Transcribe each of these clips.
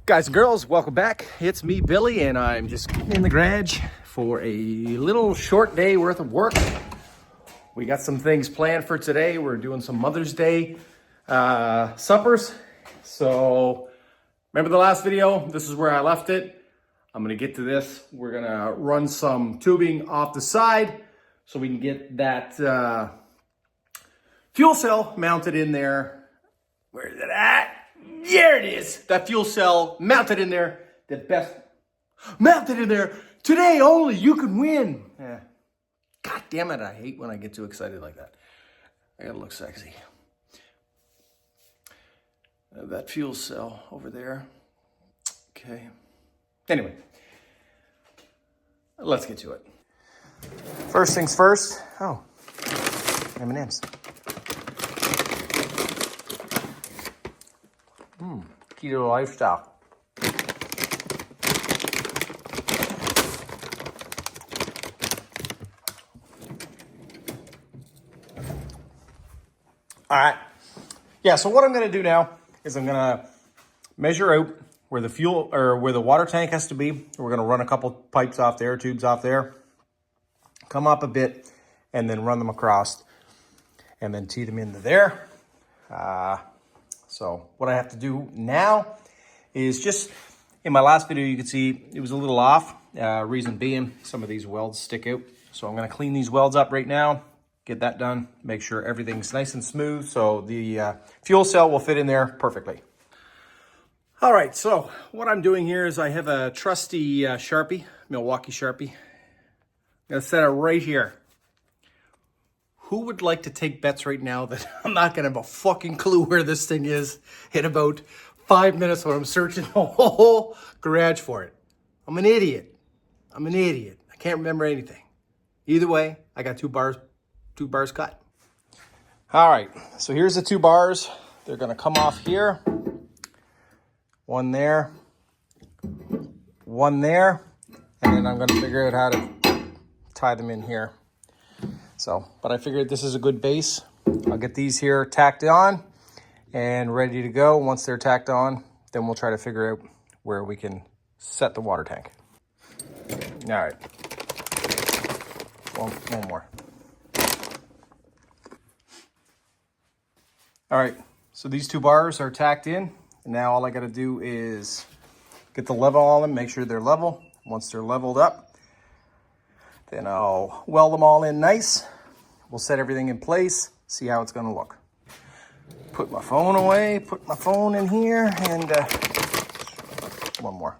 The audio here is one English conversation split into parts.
Guys and girls, welcome back. It's me, Billy, and I'm just in the garage for a little short day worth of work. We got some things planned for today. We're doing some Mother's Day suppers. So remember the last video? This is where I left it. I'm gonna get to this. We're gonna run some tubing off the side so we can get that fuel cell mounted in there. Where is it at? There it is. That fuel cell mounted in there. The best mounted in there. Today only, you can win. Yeah. God damn it, I hate when I get too excited like that. I gotta look sexy. That fuel cell over there. Okay. Anyway, let's get to it. First things first. Oh, M&M's. Keto lifestyle. All right. Yeah, so what I'm going to do now is I'm going to measure out where the fuel or where the water tank has to be. We're going to run a couple pipes off there, tubes off there, come up a bit, and then run them across, and then tee them into there. So what I have to do now is just, in my last video, you could see it was a little off. Reason being, some of these welds stick out. So I'm going to clean these welds up right now, get that done, make sure everything's nice and smooth so the fuel cell will fit in there perfectly. All right, so what I'm doing here is I have a trusty Sharpie, Milwaukee Sharpie. I'm going to set it right here. Who would like to take bets right now that I'm not going to have a fucking clue where this thing is in about 5 minutes when I'm searching the whole garage for it? I'm an idiot. I'm an idiot. I can't remember anything. Either way, I got two bars cut. All right, so here's the 2 bars. They're going to come off here. One there. One there. And then I'm going to figure out how to tie them in here. So, but I figured this is a good base. I'll get these here tacked on and ready to go. Once they're tacked on, then we'll try to figure out where we can set the water tank. All right. One more. All right, so these 2 bars are tacked in. And now all I gotta do is get the level on them, make sure they're level. Once they're leveled up, then I'll weld them all in nice. We'll set everything in place, see how it's gonna look. Put my phone away, put my phone in here, and one more.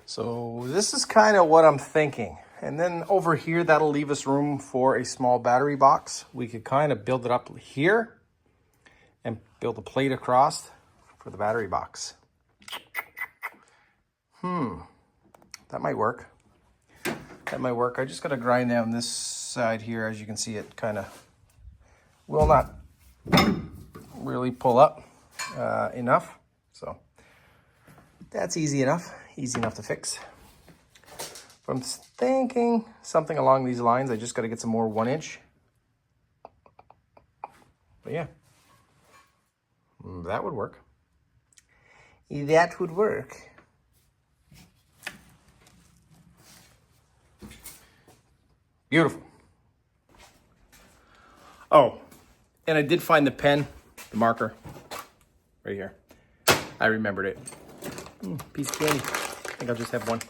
So this is kind of what I'm thinking. And then over here, that'll leave us room for a small battery box. We could kind of build it up here and build a plate across for the battery box. That might work. That might work. I just got to grind down this side here. As you can see, it kind of will not really pull up enough. So that's easy enough to fix. But I'm thinking something along these lines. I just got to get some more 1-inch. But yeah, that would work. That would work. Beautiful. Oh, and I did find the pen, the marker, right here. I remembered it. Piece of candy. I think I'll just have one.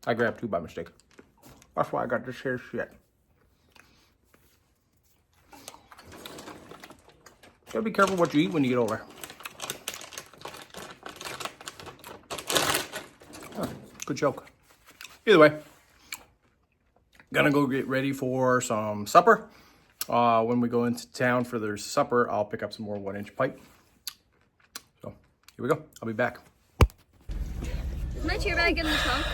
I grabbed 2 by mistake. That's why I got this here shit. Gotta be careful what you eat when you get over. Oh, good joke. Either way, gonna go get ready for some supper. When we go into town for their supper, I'll pick up some more 1-inch pipe. So here we go. I'll be back. Is my cheer bag in the trunk?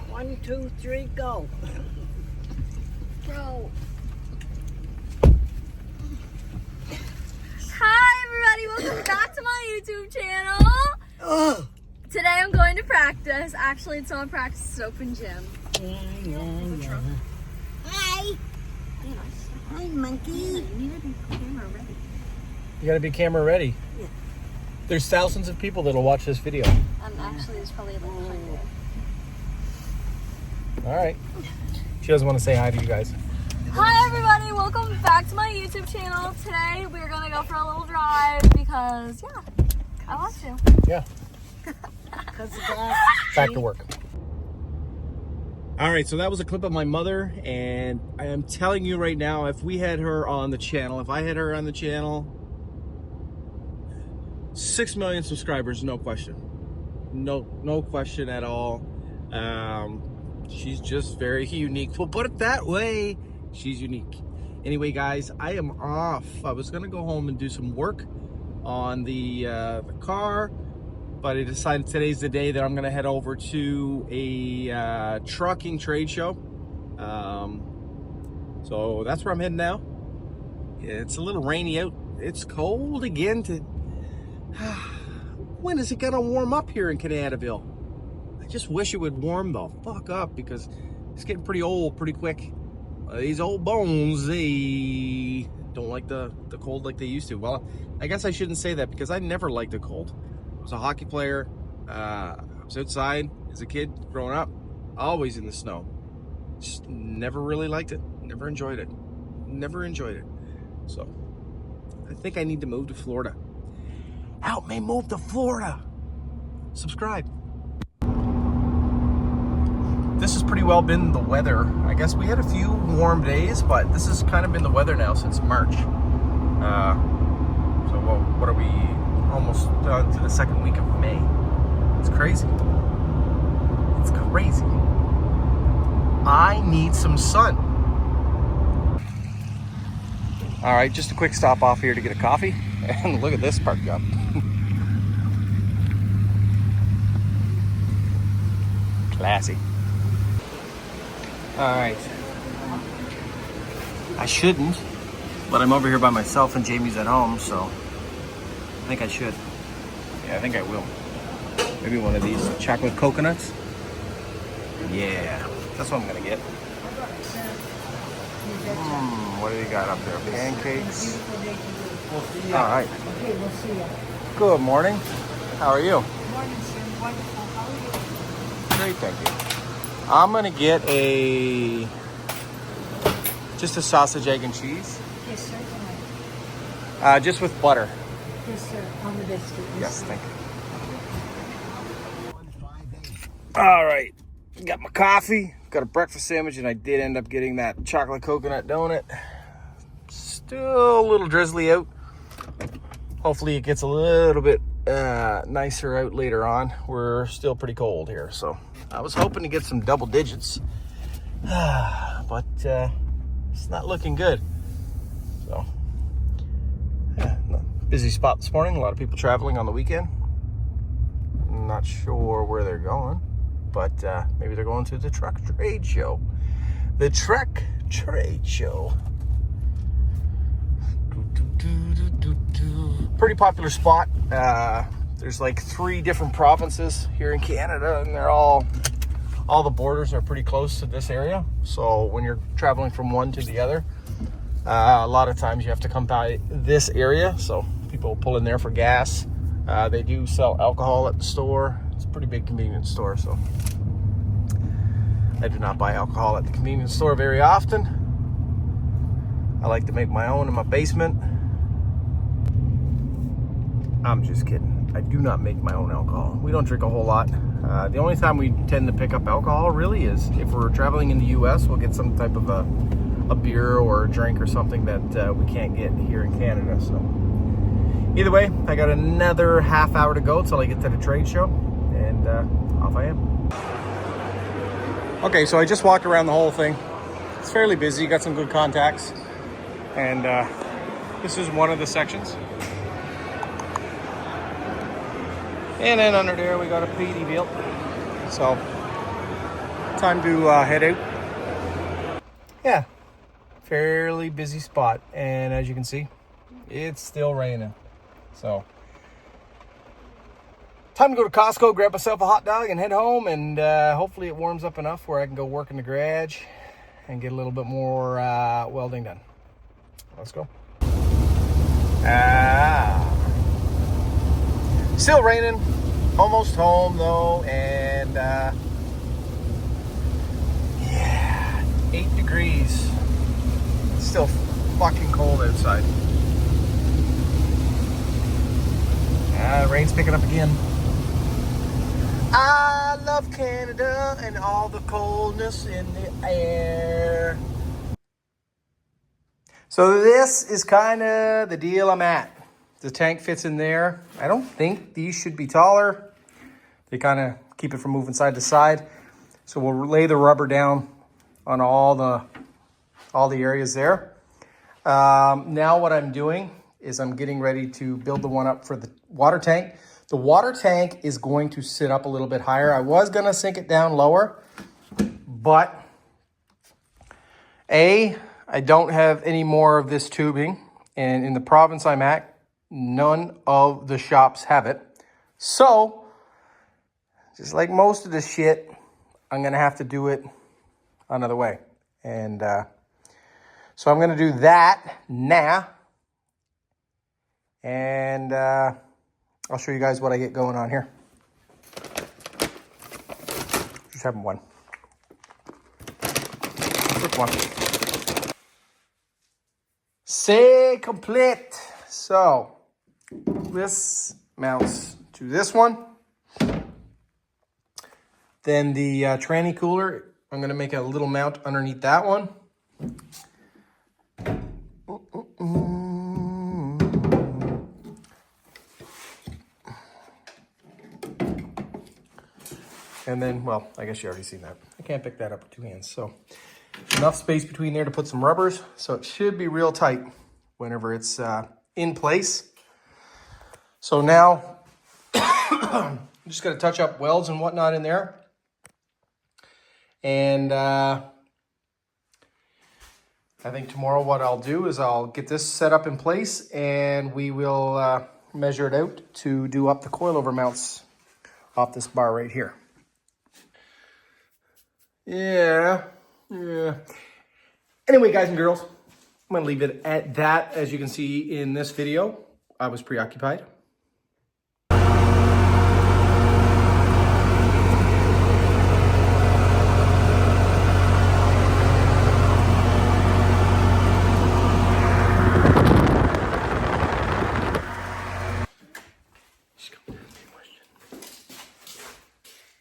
1, 2, 3, go. Bro. Hi everybody, welcome back to my YouTube channel. Today I'm going to practice. Actually, it's not practice, it's open gym. Yeah. Hi. Hi, monkey. You need to be camera ready. You gotta be camera ready. Yeah. There's thousands of people that'll watch this video. Actually, there's probably like a hundred. All right. She doesn't want to say hi to you guys. Hi everybody, welcome back to my YouTube channel. Today we're gonna go for a little drive because I want to. Yeah. Back to work. All right, so that was a clip of my mother, and I am telling you right now, if we had her on the channel, if I had her on the channel, 6 million subscribers, no question. No question at all. She's just very unique. We'll put it that way. She's unique. Anyway, guys, I am off. I was gonna go home and do some work on the car, but I decided today's the day that I'm gonna head over to a trucking trade show. So that's where I'm heading now. It's a little rainy out. It's cold again. When is it gonna warm up here in Canadaville? I just wish it would warm the fuck up because it's getting pretty old pretty quick. These old bones, they don't like the cold like they used to. Well, I guess I shouldn't say that because I never liked the cold. I was a hockey player. I was outside as a kid growing up, always in the snow. Just never really liked it. Never enjoyed it. Never enjoyed it. So I think I need to move to Florida. Help me move to Florida. Subscribe. This has pretty well been the weather. I guess we had a few warm days, but this has kind of been the weather now since March. So what are we, almost to the second week of May? It's crazy. It's crazy. I need some sun. All right, just a quick stop off here to get a coffee. And look at this park job. Classy. All right. I shouldn't, but I'm over here by myself and Jamie's at home, so I think I should. Yeah, I think I will. Maybe one of these chocolate coconuts. Yeah, that's what I'm gonna get. What do you got up there? Pancakes. All right. Okay, we'll see you. Good morning. How are you? Morning, sir. Wonderful. How are you? Great, thank you. I'm gonna get just a sausage, egg, and cheese. Yes, sir. Tonight. Just with butter. Yes, sir. On the biscuit. Yes, thank you. All right, got my coffee, got a breakfast sandwich, and I did end up getting that chocolate coconut donut. Still a little drizzly out. Hopefully it gets a little bit nicer out later on. We're still pretty cold here, so I was hoping to get some double digits, but it's not looking good. So yeah, busy spot this morning. A lot of people traveling on the weekend. I'm not sure where they're going, but maybe they're going to the truck trade show. The truck trade show. Pretty popular spot. There's like 3 different provinces here in Canada, and they're all the borders are pretty close to this area. So when you're traveling from one to the other, a lot of times you have to come by this area. So people pull in there for gas. They do sell alcohol at the store. It's a pretty big convenience store, so I do not buy alcohol at the convenience store very often. I like to make my own in my basement. I'm just kidding. I do not make my own alcohol. We don't drink a whole lot. The only time we tend to pick up alcohol really is if we're traveling in the US, we'll get some type of a beer or a drink or something that we can't get here in Canada. So either way, I got another half hour to go till I get to the trade show, and off I am. Okay, so I just walked around the whole thing. It's fairly busy, got some good contacts, and this is one of the sections. And then under there we got a Peterbilt. So time to head out. Yeah, fairly busy spot, and as you can see, it's still raining. So time to go to Costco, grab myself a hot dog, and head home. And hopefully it warms up enough where I can go work in the garage and get a little bit more welding done. Let's go. Still raining. Almost home though, and yeah, 8 degrees. It's still fucking cold outside. Rain's picking up again. I love Canada and all the coldness in the air. So this is kind of the deal I'm at. The tank fits in there. I don't think these should be taller. They kind of keep it from moving side to side. So we'll lay the rubber down on all the areas there. Now what I'm doing is I'm getting ready to build the one up for the water tank. The water tank is going to sit up a little bit higher. I was going to sink it down lower, but I don't have any more of this tubing. And in the province I'm at, none of the shops have it. So, just like most of this shit, I'm going to have to do it another way. And so I'm going to do that now. And I'll show you guys what I get going on here. Just having one. Quick one. C'est complete. So this mounts to this one. Then the tranny cooler, I'm going to make a little mount underneath that one. And then, well, I guess you already seen that. I can't pick that up with two hands. So enough space between there to put some rubbers. So it should be real tight whenever it's in place. So now, I'm just going to touch up welds and whatnot in there. And I think tomorrow what I'll do is I'll get this set up in place and we will measure it out to do up the coilover mounts off this bar right here. Yeah. Anyway, guys and girls, I'm going to leave it at that. As you can see in this video, I was preoccupied.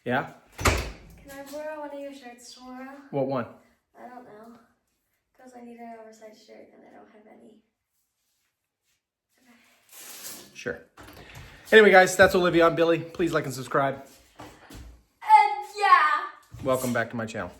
Yeah? Can I borrow one of your shirts tomorrow? What one? I don't know. Because I need an oversized shirt and I don't have any. Okay. Sure. Anyway, guys, that's Olivia. I'm Billy. Please like and subscribe. And yeah. Welcome back to my channel.